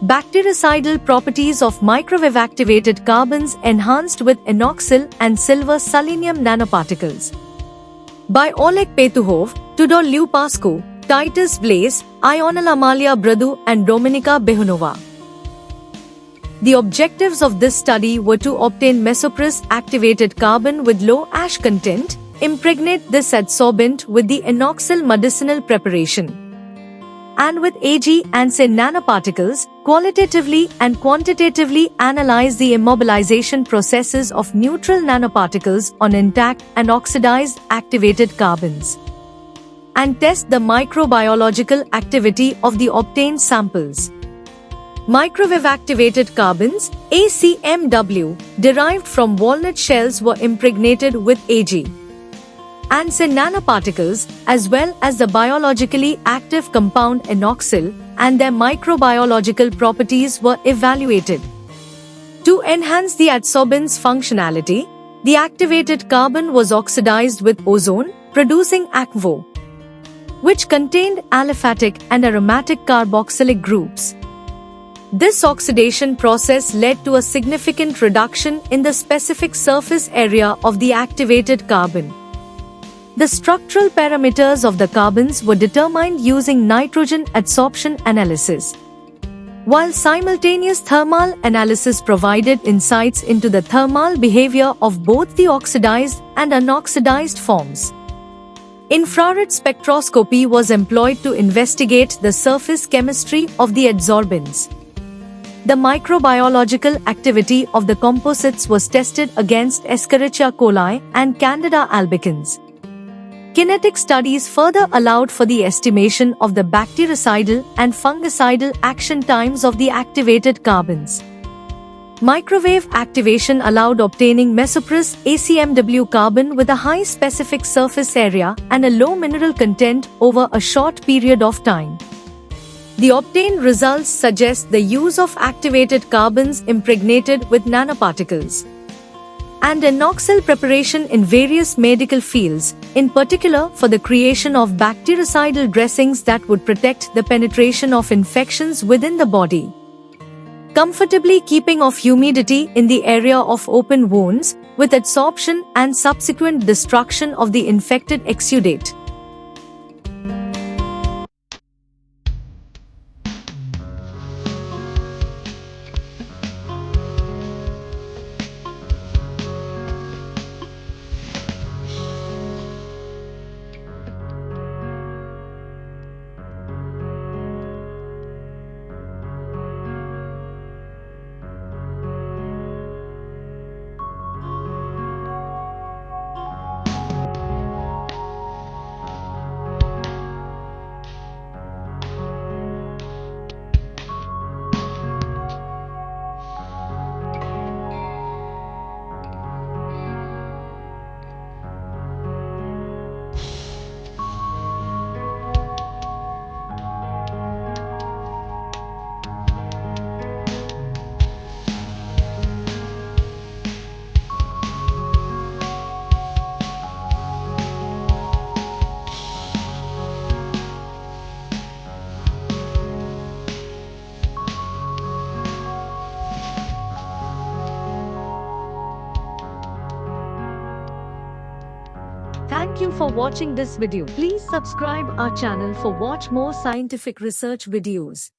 Bactericidal properties of microwave activated carbons enhanced with inoxyl and silver selenium nanoparticles. By Oleg Petuhov, Tudor Lupascu, Titus Blaise, Ionel Amalia Bradu and Dominika Behunova. The objectives of this study were to obtain mesopress activated carbon with low ash content, impregnate this adsorbent with the inoxyl medicinal preparation, and with Ag and Ca nanoparticles, qualitatively and quantitatively analyze the immobilization processes of neutral nanoparticles on intact and oxidized activated carbons, and test the microbiological activity of the obtained samples. Microwave activated carbons, ACMW, derived from walnut shells were impregnated with Ag and Ca nanoparticles, as well as the biologically active compound inoxyl, and their microbiological properties were evaluated. To enhance the adsorbent's functionality, the activated carbon was oxidized with ozone, producing ACVO, which contained aliphatic and aromatic carboxylic groups. This oxidation process led to a significant reduction in the specific surface area of the activated carbon. The structural parameters of the carbons were determined using nitrogen adsorption analysis, while simultaneous thermal analysis provided insights into the thermal behavior of both the oxidized and unoxidized forms. Infrared spectroscopy was employed to investigate the surface chemistry of the adsorbents. The microbiological activity of the composites was tested against Escherichia coli and Candida albicans. Kinetic studies further allowed for the estimation of the bactericidal and fungicidal action times of the activated carbons. Microwave activation allowed obtaining mesopress ACMW carbon with a high specific surface area and a low mineral content over a short period of time. The obtained results suggest the use of activated carbons impregnated with nanoparticles and inoxyl preparation in various medical fields, in particular for the creation of bactericidal dressings that would protect the penetration of infections within the body, comfortably keeping off humidity in the area of open wounds, with adsorption and subsequent destruction of the infected exudate. Thank you for watching this video. Please subscribe our channel for watch more scientific research videos.